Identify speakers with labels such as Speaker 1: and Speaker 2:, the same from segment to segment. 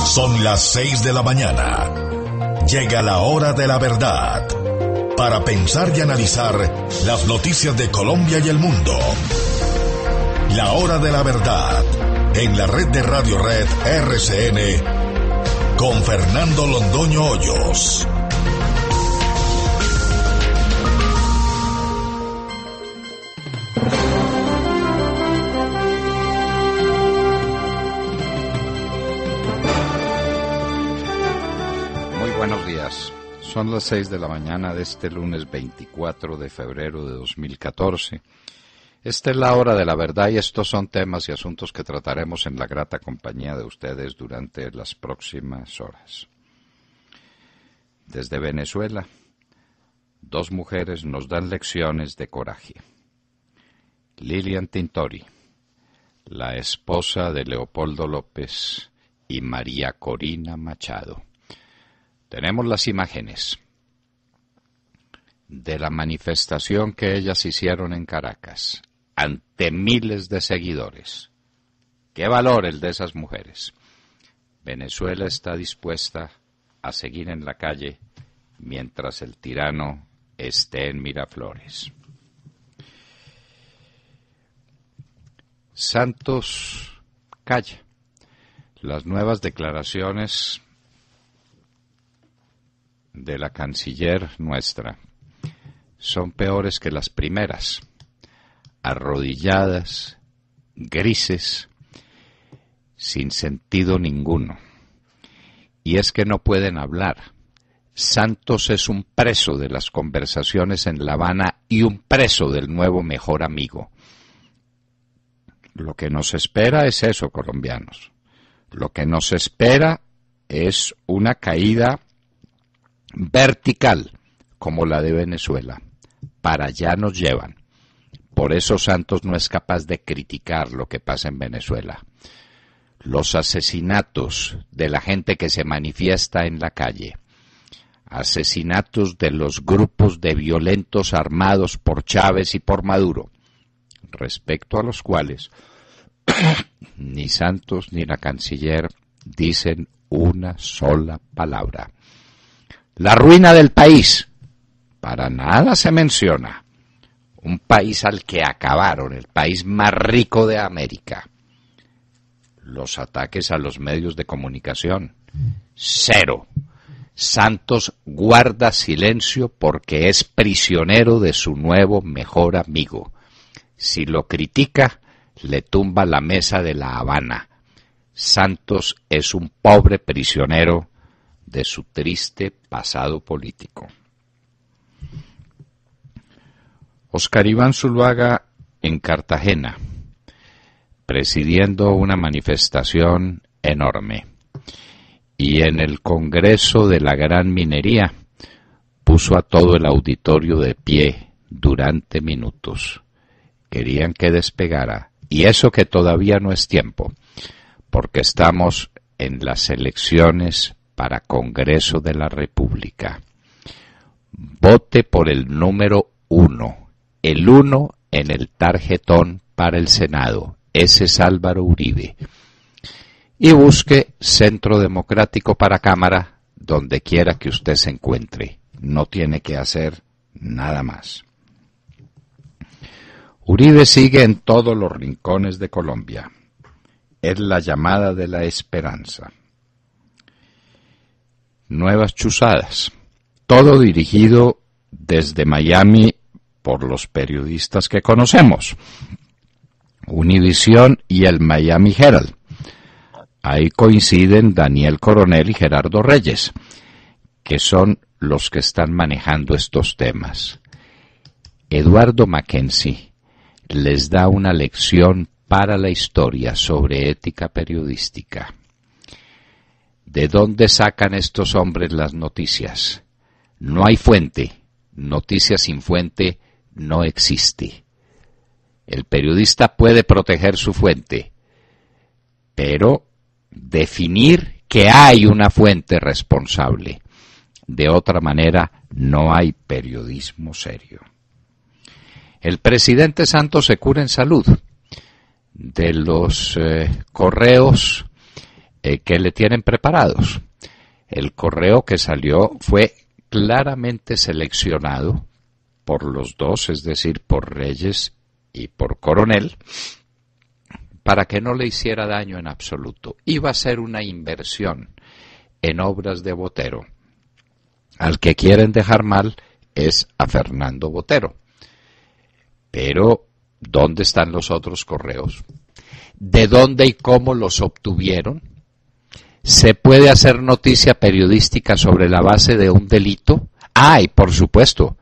Speaker 1: Son las 6 de la mañana. Llega la hora de la verdad. Para pensar y analizar las noticias de Colombia y el mundo. La hora de la verdad. En la red de Radio Red RCN. Con Fernando Londoño Hoyos.
Speaker 2: Buenos días. Son las 6 de la mañana de este lunes 24 de febrero de 2014. Esta es la hora de la verdad y estos son temas y asuntos que trataremos en la grata compañía de ustedes durante las próximas horas. Desde Venezuela, dos mujeres nos dan lecciones de coraje. Lilian Tintori, la esposa de Leopoldo López, y María Corina Machado. Tenemos las imágenes de la manifestación que ellas hicieron en Caracas, ante miles de seguidores. ¡Qué valor el de esas mujeres! Venezuela está dispuesta a seguir en la calle mientras el tirano esté en Miraflores. Santos calla. Las nuevas declaraciones de la canciller nuestra son peores que las primeras, arrodilladas, grises, sin sentido ninguno. Y es que no pueden hablar. Santos es un preso de las conversaciones en La Habana y un preso del nuevo mejor amigo. Lo que nos espera es eso, colombianos. Lo que nos espera es una caída vertical, como la de Venezuela. Para allá nos llevan. Por eso Santos no es capaz de criticar lo que pasa en Venezuela. Los asesinatos de la gente que se manifiesta en la calle, asesinatos de los grupos de violentos armados por Chávez y por Maduro, respecto a los cuales ni Santos ni la canciller dicen una sola palabra. La ruina del país, para nada se menciona. Un país al que acabaron, el país más rico de América. Los ataques a los medios de comunicación, cero. Santos guarda silencio porque es prisionero de su nuevo mejor amigo. Si lo critica, le tumba la mesa de La Habana. Santos es un pobre prisionero de su triste pasado político. Oscar Iván Zuluaga en Cartagena, presidiendo una manifestación enorme. Y en el Congreso de la Gran Minería puso a todo el auditorio de pie durante minutos. Querían que despegara. Y eso que todavía no es tiempo, porque estamos en las elecciones para Congreso de la República. Vote por el número 1, el 1 en el tarjetón para el Senado, ese es Álvaro Uribe. Y busque Centro Democrático para Cámara donde quiera que usted se encuentre. No tiene que hacer nada más. Uribe sigue en todos los rincones de Colombia. Es la llamada de la esperanza. Nuevas chuzadas. Todo dirigido desde Miami por los periodistas que conocemos. Univisión y el Miami Herald. Ahí coinciden Daniel Coronel y Gerardo Reyes, que son los que están manejando estos temas. Eduardo Mackenzie les da una lección para la historia sobre ética periodística. ¿De dónde sacan estos hombres las noticias? No hay fuente. Noticia sin fuente no existe. El periodista puede proteger su fuente, pero definir que hay una fuente responsable. De otra manera, no hay periodismo serio. El presidente Santos se cura en salud. De los correos que le tienen preparados. El correo que salió fue claramente seleccionado por los dos, es decir, por Reyes y por Coronel, para que no le hiciera daño en absoluto. Iba a ser una inversión en obras de Botero. Al que quieren dejar mal es a Fernando Botero. Pero, ¿dónde están los otros correos? ¿De dónde y cómo los obtuvieron? ¿Se puede hacer noticia periodística sobre la base de un delito? Ah, y por supuesto,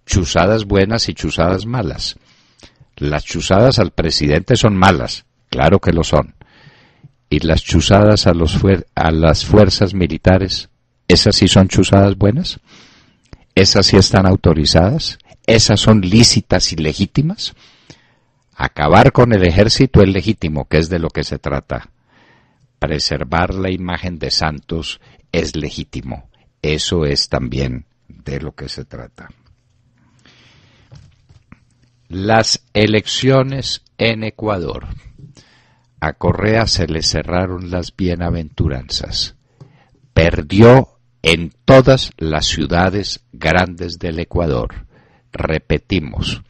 Speaker 2: chuzadas buenas y chuzadas malas. Las chuzadas al presidente son malas, claro que lo son. Y las chuzadas a las fuerzas militares, ¿esas sí son chuzadas buenas? ¿Esas sí están autorizadas? ¿Esas son lícitas y legítimas? Acabar con el ejército es legítimo, que es de lo que se trata. Preservar la imagen de Santos es legítimo. Eso es también de lo que se trata. Las elecciones en Ecuador. A Correa se le cerraron las bienaventuranzas. Perdió en todas las ciudades grandes del Ecuador. Repetimos,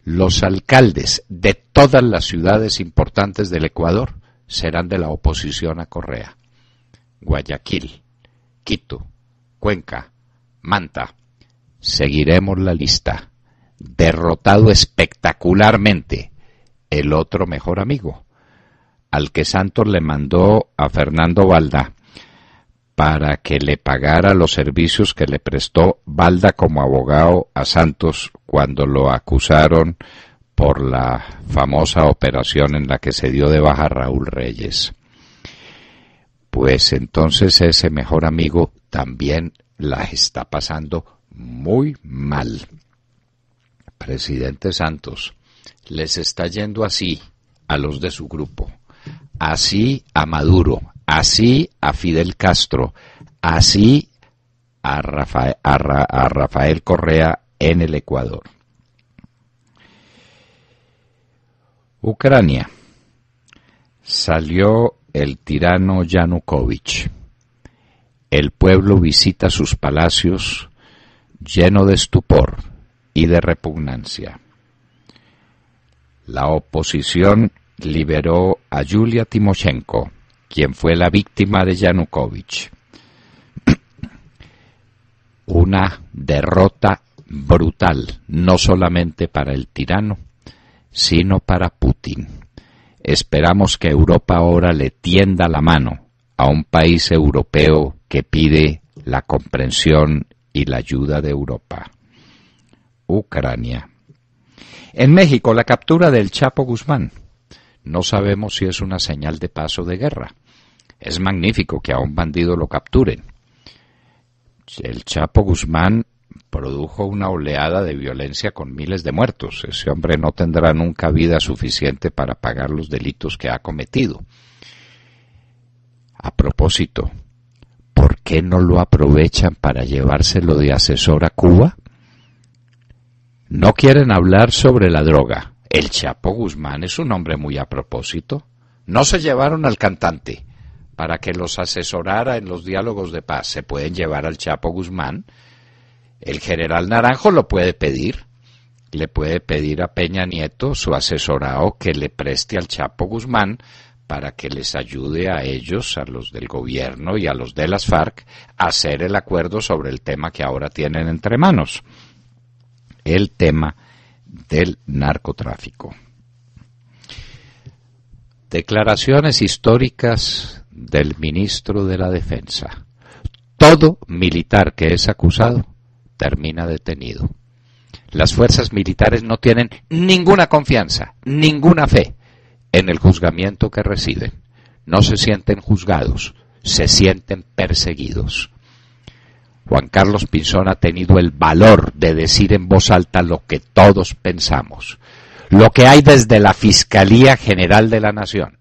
Speaker 2: los alcaldes de todas las ciudades importantes del Ecuador serán de la oposición a Correa. Guayaquil, Quito, Cuenca, Manta. Seguiremos la lista. Derrotado espectacularmente el otro mejor amigo, al que Santos le mandó a Fernando Balda para que le pagara los servicios que le prestó Balda como abogado a Santos cuando lo acusaron por la famosa operación en la que se dio de baja Raúl Reyes. Pues entonces ese mejor amigo también la está pasando muy mal. Presidente Santos, les está yendo así a los de su grupo, así a Maduro, así a Fidel Castro, así a Rafael Correa en el Ecuador. Ucrania. Salió el tirano Yanukovych. El pueblo visita sus palacios lleno de estupor y de repugnancia. La oposición liberó a Yulia Timoshenko, quien fue la víctima de Yanukovych. Una derrota brutal, no solamente para el tirano, sino para Putin. Esperamos que Europa ahora le tienda la mano a un país europeo que pide la comprensión y la ayuda de Europa. Ucrania. En México, la captura del Chapo Guzmán. No sabemos si es una señal de paz o de guerra. Es magnífico que a un bandido lo capturen. El Chapo Guzmán produjo una oleada de violencia con miles de muertos. Ese hombre no tendrá nunca vida suficiente para pagar los delitos que ha cometido. A propósito, ¿por qué no lo aprovechan para llevárselo de asesor a Cuba? No quieren hablar sobre la droga. El Chapo Guzmán es un hombre muy a propósito. No se llevaron al cantante para que los asesorara en los diálogos de paz. Se pueden llevar al Chapo Guzmán. El general Naranjo lo puede pedir. Le puede pedir a Peña Nieto, su asesorado, que le preste al Chapo Guzmán para que les ayude a ellos, a los del gobierno y a los de las FARC, a hacer el acuerdo sobre el tema que ahora tienen entre manos. El tema del narcotráfico. Declaraciones históricas del ministro de la Defensa. Todo militar que es acusado termina detenido. Las fuerzas militares no tienen ninguna confianza, ninguna fe en el juzgamiento que reciben. No se sienten juzgados, se sienten perseguidos. Juan Carlos Pinzón ha tenido el valor de decir en voz alta lo que todos pensamos, lo que hay desde la Fiscalía General de la Nación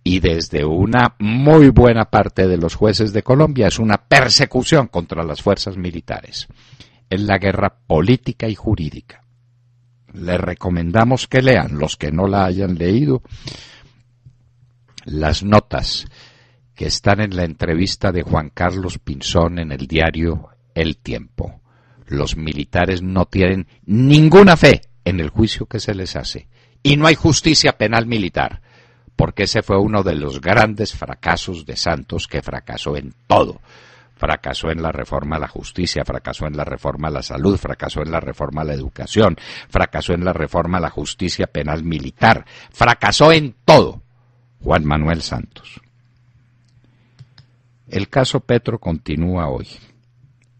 Speaker 2: y desde una muy buena parte de los jueces de Colombia. Es una persecución contra las fuerzas militares. Es la guerra política y jurídica. Les recomendamos que lean, los que no la hayan leído, las notas que están en la entrevista de Juan Carlos Pinzón en el diario El Tiempo. Los militares no tienen ninguna fe en el juicio que se les hace. Y no hay justicia penal militar, porque ese fue uno de los grandes fracasos de Santos, que fracasó en todo. Fracasó en la reforma a la justicia, fracasó en la reforma a la salud, fracasó en la reforma a la educación, fracasó en la reforma a la justicia penal militar, fracasó en todo Juan Manuel Santos. El caso Petro continúa hoy.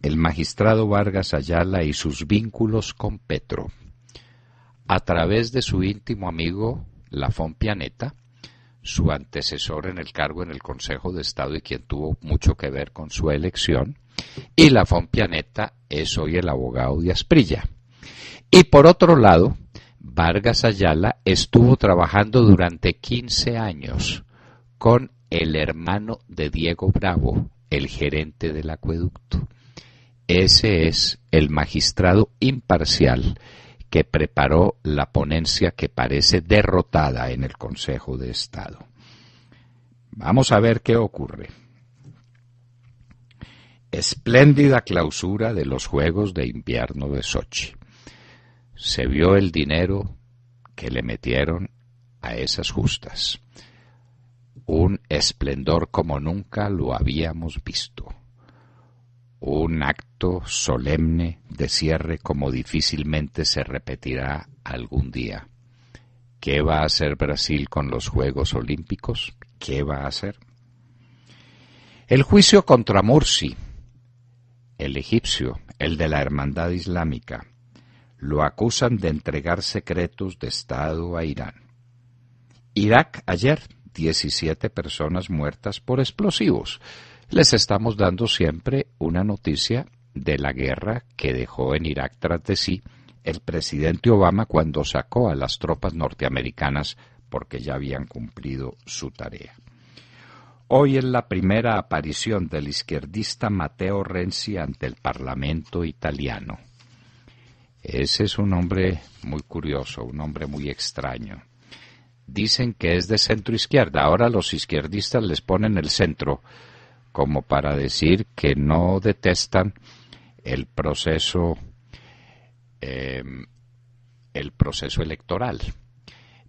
Speaker 2: El magistrado Vargas Ayala y sus vínculos con Petro, a través de su íntimo amigo Lafón Pianeta, su antecesor en el cargo en el Consejo de Estado y quien tuvo mucho que ver con su elección, y Lafón Pianeta es hoy el abogado de Asprilla. Y por otro lado, Vargas Ayala estuvo trabajando durante 15 años con el hermano de Diego Bravo, el gerente del acueducto. Ese es el magistrado imparcial que preparó la ponencia que parece derrotada en el Consejo de Estado. Vamos a ver qué ocurre. Espléndida clausura de los Juegos de Invierno de Sochi. Se vio el dinero que le metieron a esas justas. Un esplendor como nunca lo habíamos visto. Un acto solemne de cierre como difícilmente se repetirá algún día. ¿Qué va a hacer Brasil con los Juegos Olímpicos? ¿Qué va a hacer? El juicio contra Morsi, el egipcio, el de la Hermandad Islámica, lo acusan de entregar secretos de Estado a Irán. Irak ayer, 17 personas muertas por explosivos. Les estamos dando siempre una noticia de la guerra que dejó en Irak tras de sí el presidente Obama cuando sacó a las tropas norteamericanas porque ya habían cumplido su tarea. Hoy es la primera aparición del izquierdista Matteo Renzi ante el Parlamento italiano. Ese es un hombre muy curioso, un hombre muy extraño. Dicen que es de centro izquierda, ahora los izquierdistas les ponen el centro, como para decir que no detestan el proceso electoral.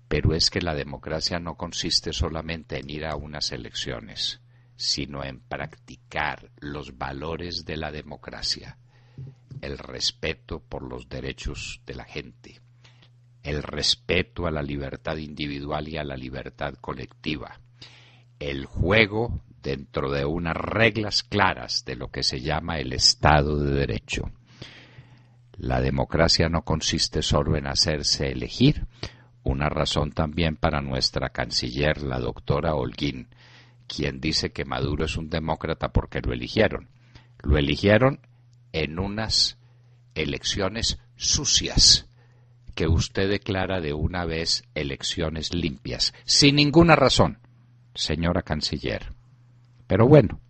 Speaker 2: Pero es que la democracia no consiste solamente en ir a unas elecciones, sino en practicar los valores de la democracia, el respeto por los derechos de la gente, el respeto a la libertad individual y a la libertad colectiva, el juego dentro de unas reglas claras de lo que se llama el Estado de Derecho. La democracia no consiste solo en hacerse elegir, una razón también para nuestra canciller, la doctora Holguín, quien dice que Maduro es un demócrata porque lo eligieron. Lo eligieron en unas elecciones sucias, que usted declara de una vez elecciones limpias, sin ninguna razón, señora canciller. Pero bueno,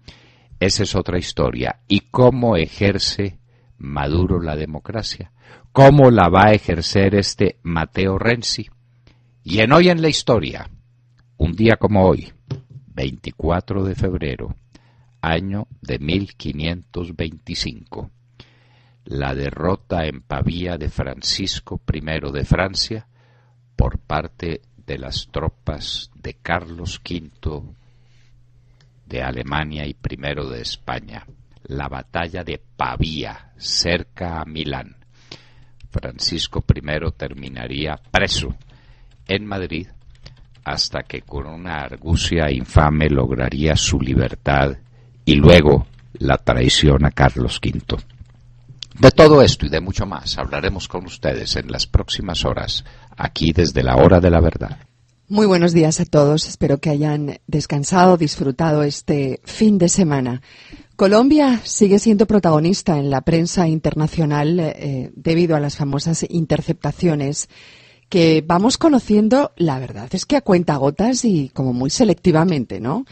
Speaker 2: esa es otra historia. ¿Y cómo ejerce Maduro la democracia? ¿Cómo la va a ejercer este Matteo Renzi? Y en Hoy en la Historia, un día como hoy, 24 de febrero, año de 1525, la derrota en Pavía de Francisco I de Francia por parte de las tropas de Carlos V de Alemania y I de España, la batalla de Pavía, cerca a Milán. Francisco I terminaría preso en Madrid hasta que con una argucia infame lograría su libertad y luego la traición a Carlos V. De todo esto y de mucho más hablaremos con ustedes en las próximas horas, aquí desde la Hora de la Verdad.
Speaker 3: Muy buenos días a todos. Espero que hayan descansado, disfrutado este fin de semana. Colombia sigue siendo protagonista en la prensa internacional debido a las famosas interceptaciones que vamos conociendo, la verdad es que a cuentagotas y como muy selectivamente, ¿no?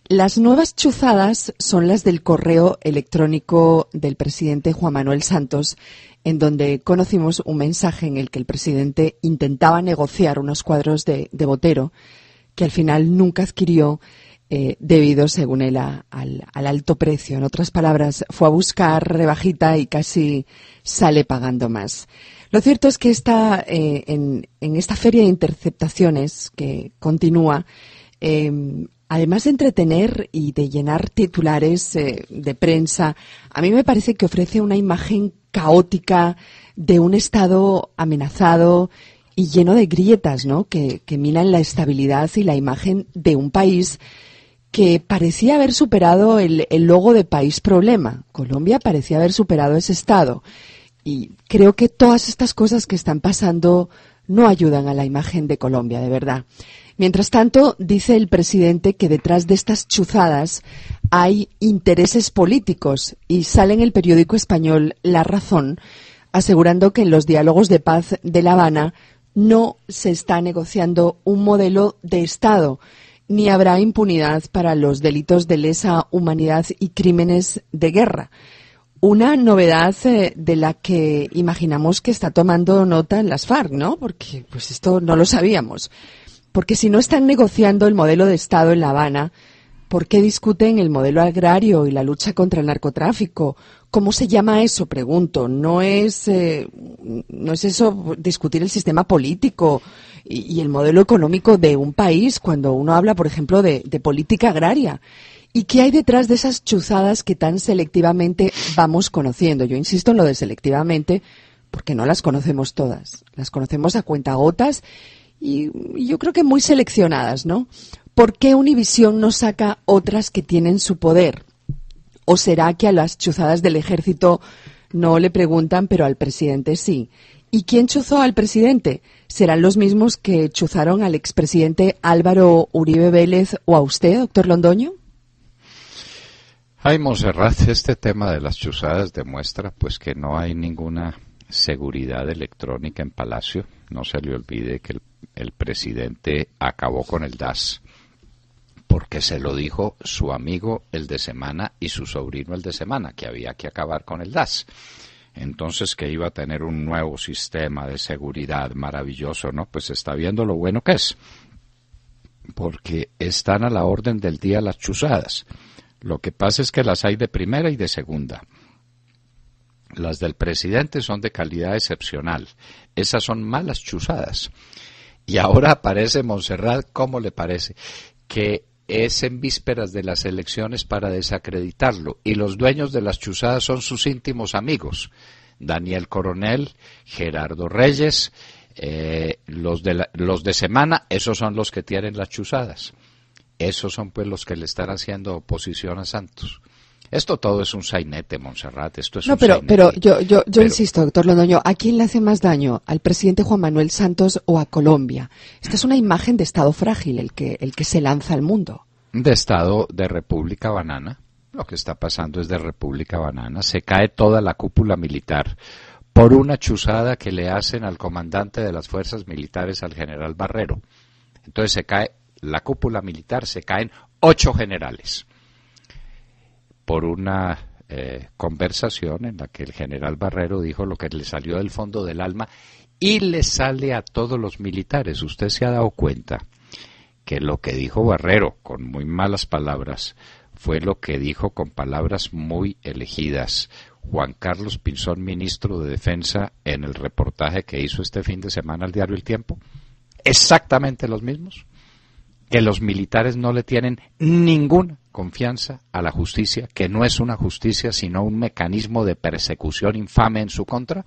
Speaker 3: Las nuevas chuzadas son las del correo electrónico del presidente Juan Manuel Santos, en donde conocimos un mensaje en el que el presidente intentaba negociar unos cuadros de Botero, que al final nunca adquirió, debido, según él, al alto precio. En otras palabras, fue a buscar rebajita y casi sale pagando más. Lo cierto es que en esta feria de interceptaciones que continúa, además de entretener y de llenar titulares de prensa, a mí me parece que ofrece una imagen caótica de un Estado amenazado y lleno de grietas, ¿no?, que minan la estabilidad y la imagen de un país que parecía haber superado el logo de país problema. Colombia parecía haber superado ese estado. Y creo que todas estas cosas que están pasando no ayudan a la imagen de Colombia, de verdad. Mientras tanto, dice el presidente que detrás de estas chuzadas hay intereses políticos y sale en el periódico español La Razón asegurando que en los diálogos de paz de La Habana no se está negociando un modelo de Estado, ni habrá impunidad para los delitos de lesa humanidad y crímenes de guerra. Una novedad de la que imaginamos que está tomando nota en las FARC, ¿no? Porque pues esto no lo sabíamos. Porque si no están negociando el modelo de Estado en La Habana, ¿por qué discuten el modelo agrario y la lucha contra el narcotráfico? ¿Cómo se llama eso? Pregunto. ¿No es eso discutir el sistema político y el modelo económico de un país cuando uno habla, por ejemplo, de política agraria? ¿Y qué hay detrás de esas chuzadas que tan selectivamente vamos conociendo? Yo insisto en lo de selectivamente porque no las conocemos todas. Las conocemos a cuentagotas y yo creo que muy seleccionadas, ¿no? ¿Por qué Univisión no saca otras que tienen su poder? ¿O será que a las chuzadas del ejército no le preguntan, pero al presidente sí? ¿Y quién chuzó al presidente? ¿Serán los mismos que chuzaron al expresidente Álvaro Uribe Vélez o a usted, doctor Londoño?
Speaker 2: Ay, Monserrat, este tema de las chuzadas demuestra pues que no hay ninguna seguridad electrónica en Palacio. No se le olvide que el presidente acabó con el DAS porque se lo dijo su amigo el de Semana y su sobrino el de Semana, que había que acabar con el DAS. Entonces que iba a tener un nuevo sistema de seguridad maravilloso, ¿no? Pues está viendo lo bueno que es, porque están a la orden del día las chuzadas. Lo que pasa es que las hay de primera y de segunda. Las del presidente son de calidad excepcional. Esas son malas chuzadas. Y ahora aparece Monserrat, ¿cómo le parece? Que es en vísperas de las elecciones para desacreditarlo. Y los dueños de las chuzadas son sus íntimos amigos. Daniel Coronel, Gerardo Reyes, los de Semana, esos son los que tienen las chuzadas. Esos son pues los que le están haciendo oposición a Santos. Esto todo es un sainete, Monserrat, esto es un sainete.
Speaker 3: Pero yo insisto, doctor Londoño, ¿a quién le hace más daño? ¿Al presidente Juan Manuel Santos o a Colombia? Esta es una imagen de Estado frágil, el que se lanza al mundo.
Speaker 2: De Estado de República Banana. Lo que está pasando es de República Banana. Se cae toda la cúpula militar por una chuzada que le hacen al comandante de las fuerzas militares, al general Barrero. Entonces se cae la cúpula militar, se caen 8 generales. Por una conversación en la que el general Barrero dijo lo que le salió del fondo del alma y le sale a todos los militares. Usted se ha dado cuenta que lo que dijo Barrero con muy malas palabras fue lo que dijo con palabras muy elegidas Juan Carlos Pinzón, ministro de Defensa, en el reportaje que hizo este fin de semana al diario El Tiempo. Exactamente los mismos. Que los militares no le tienen ninguna confianza a la justicia, que no es una justicia sino un mecanismo de persecución infame en su contra.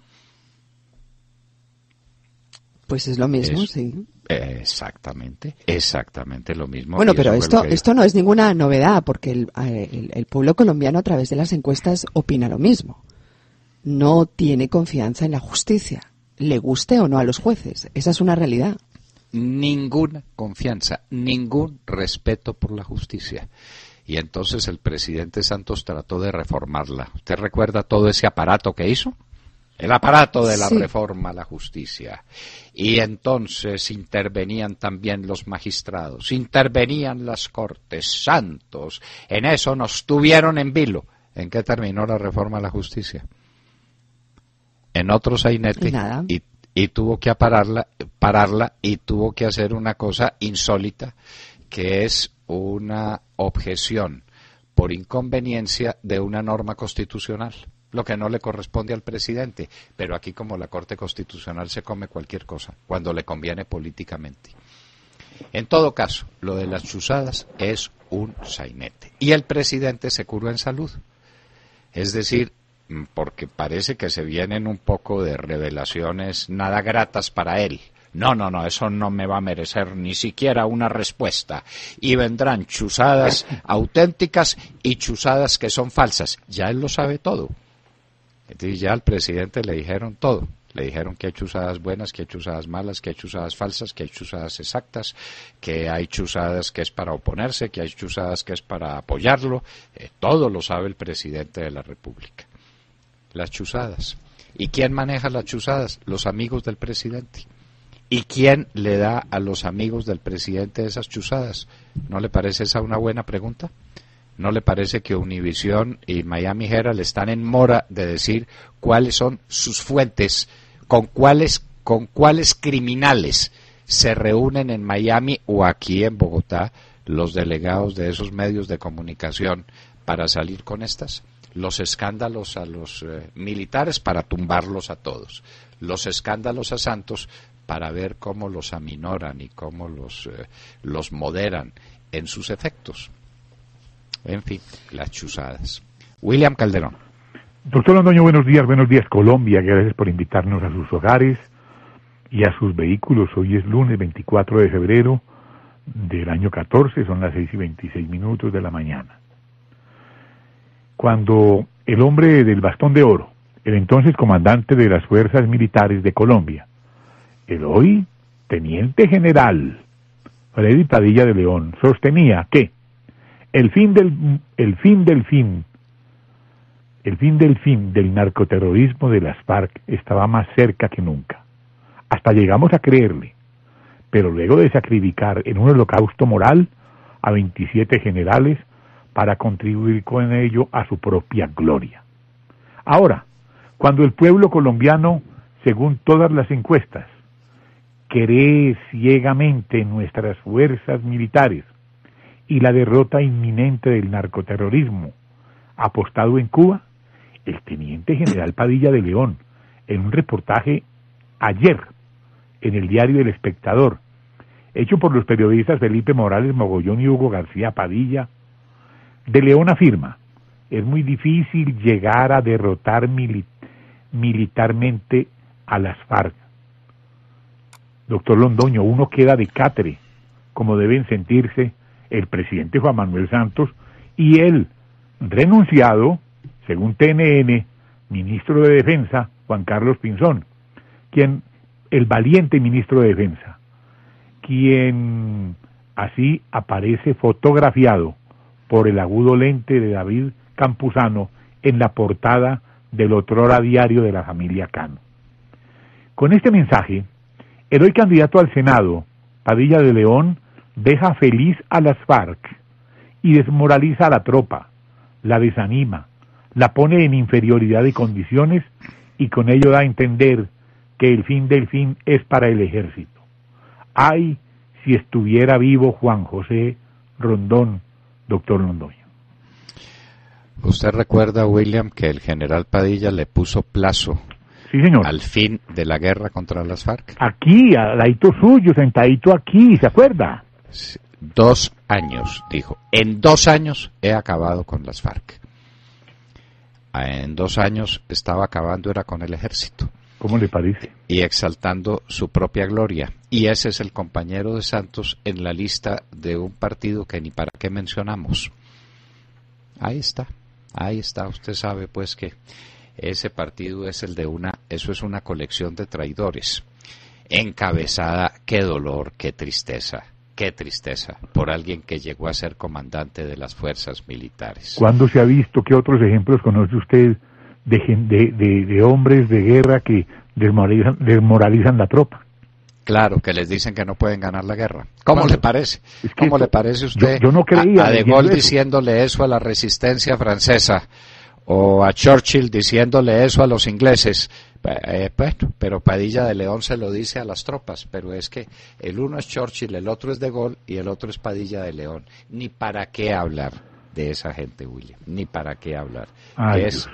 Speaker 3: Pues es lo mismo, sí.
Speaker 2: Exactamente lo mismo.
Speaker 3: Bueno, pero esto no es ninguna novedad, porque el pueblo colombiano a través de las encuestas opina lo mismo. No tiene confianza en la justicia, le guste o no a los jueces. Esa es una realidad.
Speaker 2: Ninguna confianza, ningún respeto por la justicia. Y entonces el presidente Santos trató de reformarla. ¿Usted recuerda todo ese aparato que hizo? El aparato de la reforma a la justicia. Y entonces intervenían también los magistrados, intervenían las cortes. Santos, en eso nos tuvieron en vilo. ¿En qué terminó la reforma a la justicia? En otro sainete.
Speaker 3: Nada.
Speaker 2: Y tuvo que pararla y tuvo que hacer una cosa insólita, que es una objeción por inconveniencia de una norma constitucional, lo que no le corresponde al presidente, pero aquí como la Corte Constitucional se come cualquier cosa, cuando le conviene políticamente. En todo caso, lo de las chuzadas es un sainete, y el presidente se curó en salud, es decir, porque parece que se vienen un poco de revelaciones nada gratas para él. No, eso no me va a merecer ni siquiera una respuesta. Y vendrán chuzadas auténticas y chuzadas que son falsas. Ya él lo sabe todo. Entonces ya al presidente le dijeron todo. Le dijeron que hay chuzadas buenas, que hay chuzadas malas, que hay chuzadas falsas, que hay chuzadas exactas, que hay chuzadas que es para oponerse, que hay chuzadas que es para apoyarlo. Todo lo sabe el presidente de la República. Las chuzadas. ¿Y quién maneja las chuzadas? Los amigos del presidente. ¿Y quién le da a los amigos del presidente esas chuzadas? ¿No le parece esa una buena pregunta? ¿No le parece que Univisión y Miami Herald están en mora de decir cuáles son sus fuentes, con cuáles criminales se reúnen en Miami o aquí en Bogotá los delegados de esos medios de comunicación para salir con estas? Los escándalos a los militares para tumbarlos a todos, los escándalos a Santos para ver cómo los aminoran y cómo los moderan en sus efectos. En fin, las chuzadas. William Calderón.
Speaker 4: Doctor Londoño, buenos días Colombia, gracias por invitarnos a sus hogares y a sus vehículos. Hoy es lunes 24 de febrero del año 14, son las 6:26 de la mañana. Cuando el hombre del bastón de oro, el entonces comandante de las fuerzas militares de Colombia, el hoy teniente general Freddy Padilla de León, sostenía que el fin del narcoterrorismo de las FARC estaba más cerca que nunca. Hasta llegamos a creerle, pero luego de sacrificar en un holocausto moral a 27 generales para contribuir con ello a su propia gloria. Ahora, cuando el pueblo colombiano, según todas las encuestas, cree ciegamente en nuestras fuerzas militares y la derrota inminente del narcoterrorismo apostado en Cuba, el teniente general Padilla de León, en un reportaje ayer en el diario El Espectador, hecho por los periodistas Felipe Morales Mogollón y Hugo García Padilla, de León afirma: es muy difícil llegar a derrotar militarmente a las FARC. Doctor Londoño, uno queda de catre, como deben sentirse el presidente Juan Manuel Santos y el renunciado, según TNN, ministro de Defensa, Juan Carlos Pinzón, el valiente ministro de Defensa, quien así aparece fotografiado por el agudo lente de David Campuzano en la portada del otrora diario de la familia Cano. Con este mensaje, el hoy candidato al Senado, Padilla de León, deja feliz a las FARC y desmoraliza a la tropa, la desanima, la pone en inferioridad de condiciones y con ello da a entender que el fin del fin es para el ejército. Ay, si estuviera vivo Juan José Rondón, doctor Londoño.
Speaker 2: ¿Usted recuerda, William, que el general Padilla le puso plazo
Speaker 4: Sí, señor.
Speaker 2: al fin de la guerra contra las FARC?
Speaker 4: Aquí, al ladito suyo, sentadito aquí, ¿se acuerda?
Speaker 2: 2 años, dijo. En 2 años he acabado con las FARC. En 2 años estaba acabando, era con el ejército.
Speaker 4: ¿Cómo le parece?
Speaker 2: Y exaltando su propia gloria. Y ese es el compañero de Santos en la lista de un partido que ni para qué mencionamos. Ahí está. Usted sabe pues que ese partido es eso es una colección de traidores. Encabezada, qué dolor, qué tristeza por alguien que llegó a ser comandante de las fuerzas militares.
Speaker 4: ¿Cuándo se ha visto? ¿Qué otros ejemplos conoce usted de hombres de guerra que desmoralizan la tropa?
Speaker 2: Claro, que les dicen que no pueden ganar la guerra. ¿Cómo le parece? Es que ¿Cómo le parece usted
Speaker 4: yo no creía
Speaker 2: a De Gaulle diciéndole eso a la resistencia francesa o a Churchill diciéndole eso a los ingleses? Bueno, pero Padilla de León se lo dice a las tropas, pero es que el uno es Churchill, el otro es De Gaulle y el otro es Padilla de León. Ni para qué hablar de esa gente, William, ni para qué hablar. Es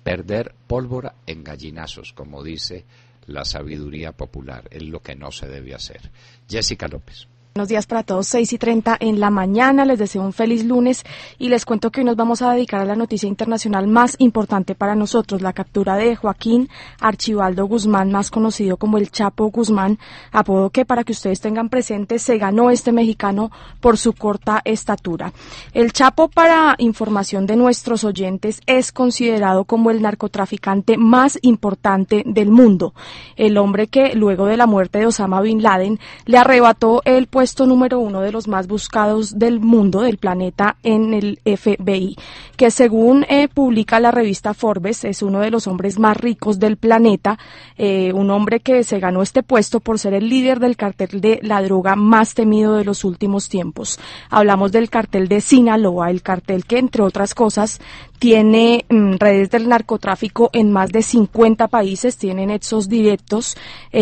Speaker 2: perder pólvora en gallinazos, como dice la sabiduría popular, es lo que no se debe hacer. Jessica López.
Speaker 5: Buenos días para todos, 6:30 en la mañana, les deseo un feliz lunes y les cuento que hoy nos vamos a dedicar a la noticia internacional más importante para nosotros, la captura de Joaquín Archibaldo Guzmán, más conocido como el Chapo Guzmán, apodo que, para que ustedes tengan presente, se ganó este mexicano por su corta estatura. El Chapo, para información de nuestros oyentes, es considerado como el narcotraficante más importante del mundo, el hombre que luego de la muerte de Osama Bin Laden le arrebató el puesto número 1 de los más buscados del mundo, del planeta, en el FBI, que según publica la revista Forbes, es uno de los hombres más ricos del planeta, un hombre que se ganó este puesto por ser el líder del cartel de la droga más temido de los últimos tiempos. Hablamos del cartel de Sinaloa, el cartel que, entre otras cosas, tiene redes del narcotráfico en más de 50 países, tiene nexos directos,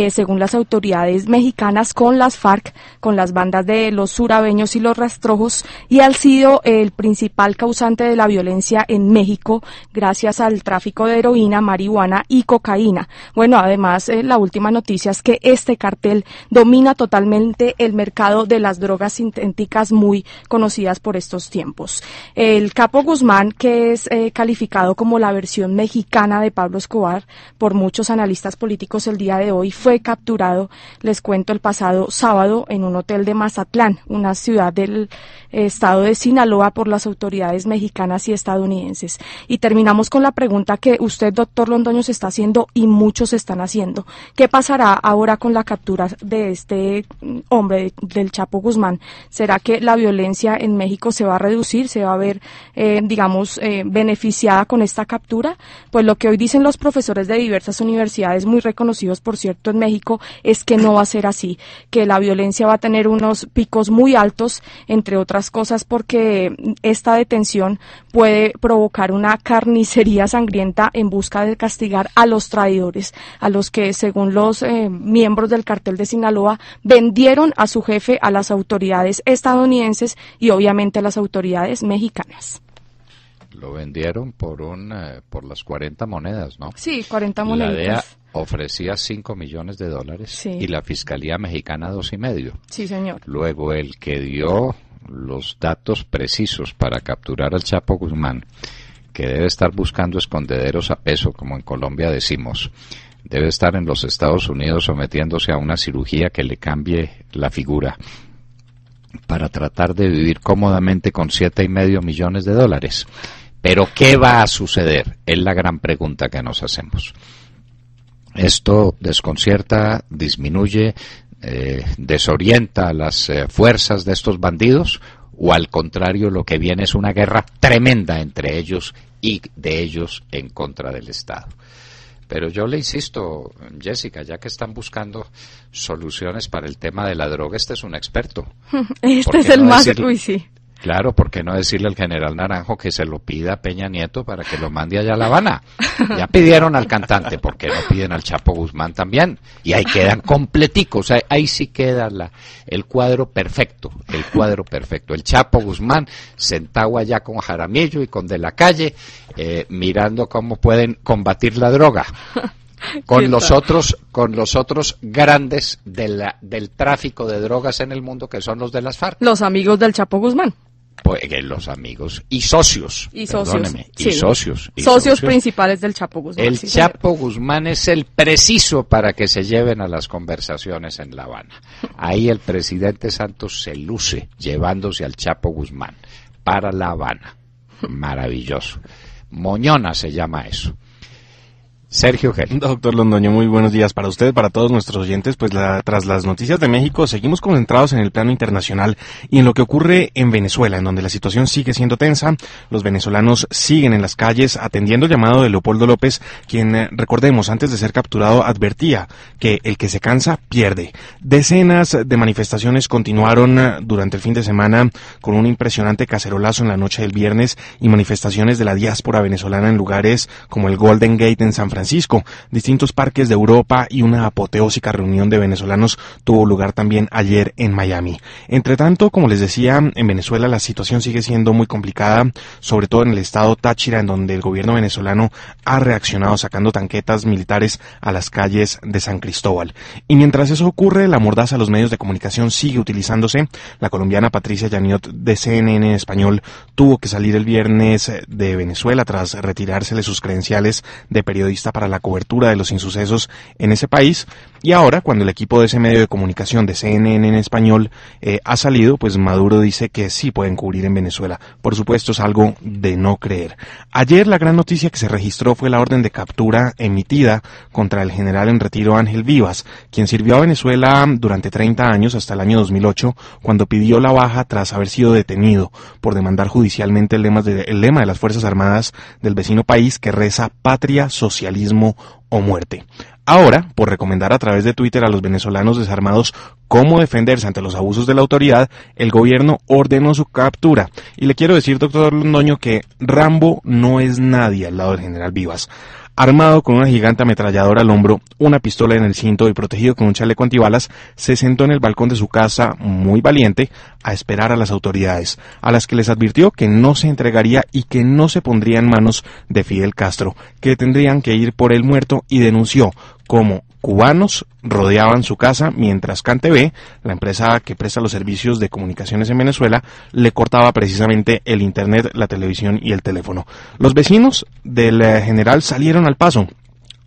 Speaker 5: según las autoridades mexicanas, con las FARC, con las bandas de los surabeños y los rastrojos, y ha sido el principal causante de la violencia en México gracias al tráfico de heroína, marihuana y cocaína. Bueno, además, la última noticia es que este cartel domina totalmente el mercado de las drogas sintéticas muy conocidas por estos tiempos. El Capo Guzmán, que es calificado como la versión mexicana de Pablo Escobar por muchos analistas políticos el día de hoy, fue capturado, les cuento, el pasado sábado en un hotel de Mazatlán, una ciudad del estado de Sinaloa, por las autoridades mexicanas y estadounidenses. Y terminamos con la pregunta que usted, doctor Londoño, se está haciendo y muchos están haciendo. ¿Qué pasará ahora con la captura de este hombre, del Chapo Guzmán? ¿Será que la violencia en México se va a reducir, se va a ver, beneficiada con esta captura? Pues lo que hoy dicen los profesores de diversas universidades, muy reconocidos por cierto en México, es que no va a ser así, que la violencia va a tener unos picos muy altos, entre otras cosas porque esta detención puede provocar una carnicería sangrienta en busca de castigar a los traidores, a los que, según los miembros del cartel de Sinaloa, vendieron a su jefe a las autoridades estadounidenses y obviamente a las autoridades mexicanas.
Speaker 2: Lo vendieron por las 40 monedas, ¿no?
Speaker 5: Sí, 40 monedas.
Speaker 2: La DEA ofrecía $5 millones, sí, y la Fiscalía Mexicana 2,5.
Speaker 5: Sí, señor.
Speaker 2: Luego, el que dio los datos precisos para capturar al Chapo Guzmán, que debe estar buscando escondederos a peso, como en Colombia decimos, debe estar en los Estados Unidos sometiéndose a una cirugía que le cambie la figura para tratar de vivir cómodamente con $7,5 millones. Pero ¿qué va a suceder? Es la gran pregunta que nos hacemos. Esto desconcierta, disminuye, desorienta a las fuerzas de estos bandidos, o al contrario, lo que viene es una guerra tremenda entre ellos y de ellos en contra del Estado. Pero yo le insisto, Jessica, ya que están buscando soluciones para el tema de la droga, este es un experto.
Speaker 5: Este es el más... Uy, sí.
Speaker 2: Claro, ¿por qué no decirle al general Naranjo que se lo pida a Peña Nieto para que lo mande allá a La Habana? Ya pidieron al cantante, ¿por qué no piden al Chapo Guzmán también? Y ahí quedan completicos, ahí sí queda el cuadro perfecto, el Chapo Guzmán sentado allá con Jaramillo y con De la Calle, mirando cómo pueden combatir la droga. Con los otros grandes del tráfico de drogas en el mundo, que son los de las FARC.
Speaker 5: Los amigos del Chapo Guzmán.
Speaker 2: Pues los amigos y socios.
Speaker 5: Socios principales del Chapo Guzmán.
Speaker 2: El Chapo Guzmán es el preciso para que se lleven a las conversaciones en La Habana. Ahí el presidente Santos se luce llevándose al Chapo Guzmán para La Habana. Maravilloso. Moñona se llama eso. Sergio Gel.
Speaker 6: Doctor Londoño, muy buenos días para usted, para todos nuestros oyentes. Pues tras las noticias de México, seguimos concentrados en el plano internacional y en lo que ocurre en Venezuela, en donde la situación sigue siendo tensa. Los venezolanos siguen en las calles atendiendo el llamado de Leopoldo López, quien, recordemos, antes de ser capturado advertía que el que se cansa pierde. Decenas de manifestaciones continuaron durante el fin de semana, con un impresionante cacerolazo en la noche del viernes y manifestaciones de la diáspora venezolana en lugares como el Golden Gate en San Francisco, Francisco. Distintos parques de Europa y una apoteósica reunión de venezolanos tuvo lugar también ayer en Miami. Entre tanto, como les decía, en Venezuela la situación sigue siendo muy complicada, sobre todo en el estado Táchira, en donde el gobierno venezolano ha reaccionado sacando tanquetas militares a las calles de San Cristóbal. Y mientras eso ocurre, la mordaza a los medios de comunicación sigue utilizándose. La colombiana Patricia Yaniot de CNN en español tuvo que salir el viernes de Venezuela tras retirársele sus credenciales de periodista para la cobertura de los insucesos en ese país. Y ahora, cuando el equipo de ese medio de comunicación de CNN en español ha salido, pues Maduro dice que sí pueden cubrir en Venezuela. Por supuesto, es algo de no creer. Ayer la gran noticia que se registró fue la orden de captura emitida contra el general en retiro Ángel Vivas, quien sirvió a Venezuela durante 30 años hasta el año 2008, cuando pidió la baja tras haber sido detenido por demandar judicialmente el lema de las Fuerzas Armadas del vecino país que reza patria, socialismo o muerte. Ahora, por recomendar a través de Twitter a los venezolanos desarmados cómo defenderse ante los abusos de la autoridad, el gobierno ordenó su captura. Y le quiero decir, doctor Londoño, que Rambo no es nadie al lado del general Vivas. Armado con una gigante ametralladora al hombro, una pistola en el cinto y protegido con un chaleco antibalas, se sentó en el balcón de su casa, muy valiente, a esperar a las autoridades, a las que les advirtió que no se entregaría y que no se pondría en manos de Fidel Castro, que tendrían que ir por el muerto, y denunció cómo cubanos rodeaban su casa mientras CanTV, la empresa que presta los servicios de comunicaciones en Venezuela, le cortaba precisamente el internet, la televisión y el teléfono. Los vecinos del general salieron al paso,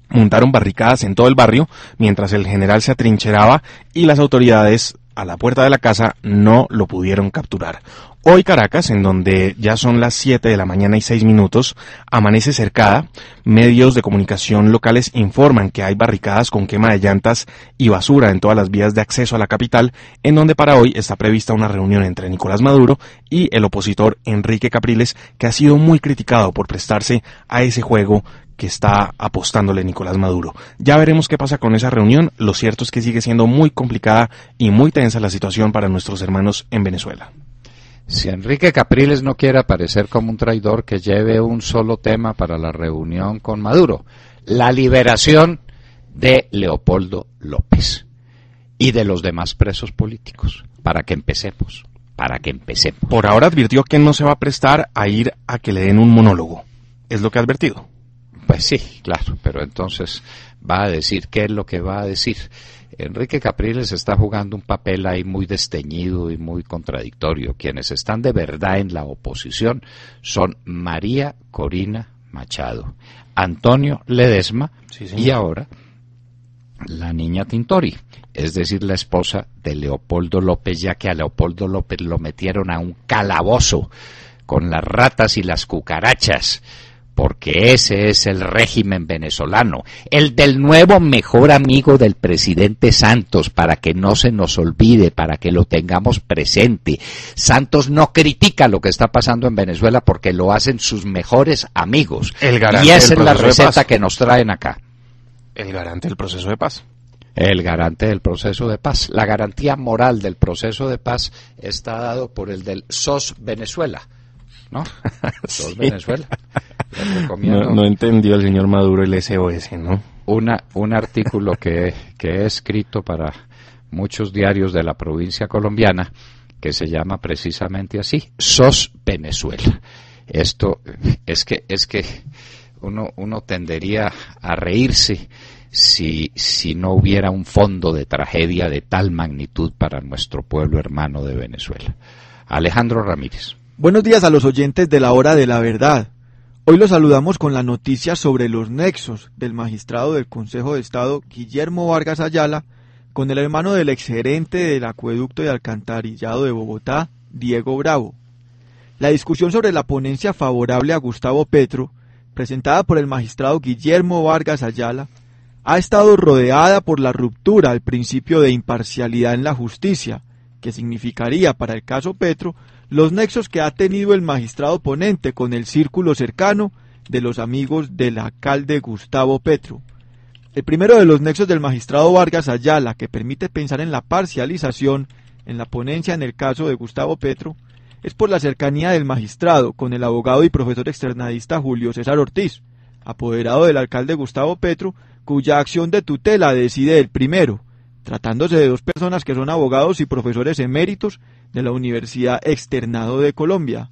Speaker 6: montaron barricadas en todo el barrio mientras el general se atrincheraba y las autoridades a la puerta de la casa no lo pudieron capturar. Hoy Caracas, en donde ya son las 7 de la mañana y 6 minutos, amanece cercada. Medios de comunicación locales informan que hay barricadas con quema de llantas y basura en todas las vías de acceso a la capital, en donde para hoy está prevista una reunión entre Nicolás Maduro y el opositor Enrique Capriles, que ha sido muy criticado por prestarse a ese juego que está apostándole Nicolás Maduro. Ya veremos qué pasa con esa reunión. Lo cierto es que sigue siendo muy complicada y muy tensa la situación para nuestros hermanos en Venezuela.
Speaker 2: Si Enrique Capriles no quiere aparecer como un traidor, que lleve un solo tema para la reunión con Maduro: la liberación de Leopoldo López y de los demás presos políticos, para que empecemos.
Speaker 6: Por ahora advirtió que no se va a prestar a ir a que le den un monólogo. ¿Es lo que ha advertido?
Speaker 2: Pues sí, claro, pero entonces va a decir qué es lo que va a decir. Enrique Capriles está jugando un papel ahí muy desteñido y muy contradictorio. Quienes están de verdad en la oposición son María Corina Machado, Antonio Ledesma, sí, y ahora la niña Tintori, es decir, la esposa de Leopoldo López, ya que a Leopoldo López lo metieron a un calabozo con las ratas y las cucarachas, porque ese es el régimen venezolano, el del nuevo mejor amigo del presidente Santos, para que no se nos olvide, para que lo tengamos presente. Santos no critica lo que está pasando en Venezuela porque lo hacen sus mejores amigos, y esa es la receta que nos traen acá.
Speaker 6: El garante del proceso de paz.
Speaker 2: El garante del proceso de paz. La garantía moral del proceso de paz está dado por el del SOS Venezuela, ¿no? SOS sí. Venezuela.
Speaker 6: No entendió el señor Maduro el SOS, ¿no?
Speaker 2: Un artículo que he escrito para muchos diarios de la provincia colombiana, que se llama precisamente así: SOS Venezuela. Esto es que uno tendería a reírse si no hubiera un fondo de tragedia de tal magnitud para nuestro pueblo hermano de Venezuela. Alejandro Ramírez.
Speaker 7: Buenos días a los oyentes de la Hora de la Verdad. Hoy los saludamos con la noticia sobre los nexos del magistrado del Consejo de Estado Guillermo Vargas Ayala con el hermano del exgerente del acueducto y alcantarillado de Bogotá, Diego Bravo. La discusión sobre la ponencia favorable a Gustavo Petro, presentada por el magistrado Guillermo Vargas Ayala, ha estado rodeada por la ruptura al principio de imparcialidad en la justicia, que significaría para el caso Petro los nexos que ha tenido el magistrado ponente con el círculo cercano de los amigos del alcalde Gustavo Petro. El primero de los nexos del magistrado Vargas Ayala, que permite pensar en la parcialización en la ponencia en el caso de Gustavo Petro, es por la cercanía del magistrado con el abogado y profesor externadista Julio César Ortiz, apoderado del alcalde Gustavo Petro, cuya acción de tutela decide el primero, tratándose de dos personas que son abogados y profesores eméritos de la Universidad Externado de Colombia.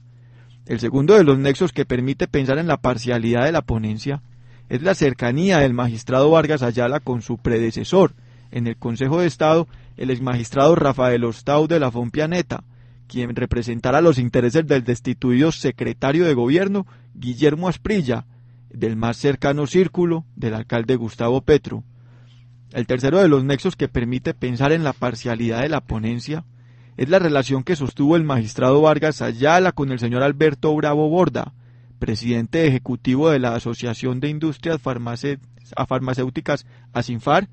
Speaker 7: El segundo de los nexos que permite pensar en la parcialidad de la ponencia es la cercanía del magistrado Vargas Ayala con su predecesor en el Consejo de Estado, el exmagistrado Rafael Ostau de la Fompianeta, quien representará los intereses del destituido secretario de gobierno Guillermo Asprilla, del más cercano círculo del alcalde Gustavo Petro. El tercero de los nexos que permite pensar en la parcialidad de la ponencia es la relación que sostuvo el magistrado Vargas Ayala con el señor Alberto Bravo Borda, presidente ejecutivo de la Asociación de Industrias Farmacéuticas ASINFAR,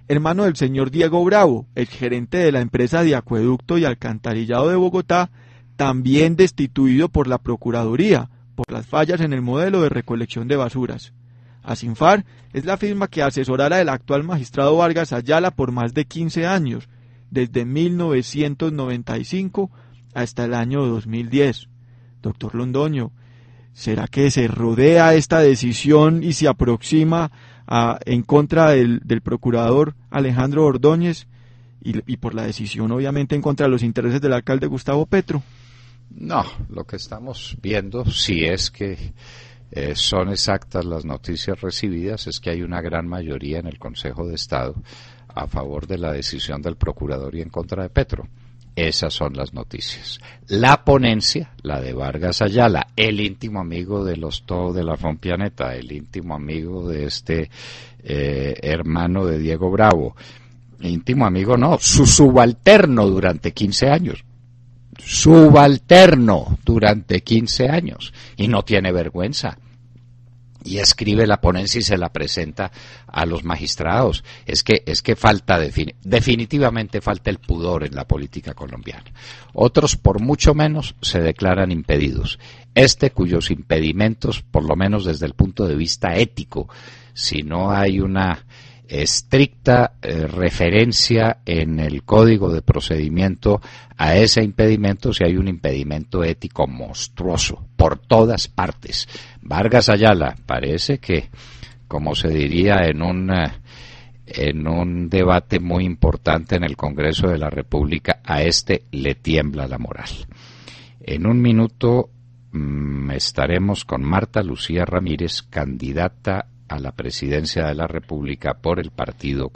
Speaker 7: hermano del señor Diego Bravo, exgerente de la empresa de acueducto y alcantarillado de Bogotá, también destituido por la Procuraduría por las fallas en el modelo de recolección de basuras. ASINFAR es la firma que asesorara al actual magistrado Vargas Ayala por más de 15 años, desde 1995 hasta el año 2010. Doctor Londoño, ¿será que se rodea esta decisión y se aproxima en contra del procurador Alejandro Ordóñez y por la decisión obviamente en contra de los intereses del alcalde Gustavo Petro?
Speaker 2: No, lo que estamos viendo, si es que son exactas las noticias recibidas, es que hay una gran mayoría en el Consejo de Estado a favor de la decisión del procurador y en contra de Petro. Esas son las noticias. La ponencia, la de Vargas Ayala, el íntimo amigo de Ostau de la Fompianeta, el íntimo amigo de este hermano de Diego Bravo, íntimo amigo no, su subalterno durante 15 años. Subalterno durante 15 años y no tiene vergüenza y escribe la ponencia y se la presenta a los magistrados. Es que falta definitivamente falta el pudor en la política colombiana. Otros por mucho menos se declaran impedidos. Cuyos impedimentos, por lo menos desde el punto de vista ético, si no hay una estricta referencia en el código de procedimiento a ese impedimento, si hay un impedimento ético monstruoso por todas partes. Vargas Ayala parece que, como se diría en un debate muy importante en el Congreso de la República, a le tiembla la moral. En un minuto estaremos con Marta Lucía Ramírez, candidata a la presidencia de la República por el Partido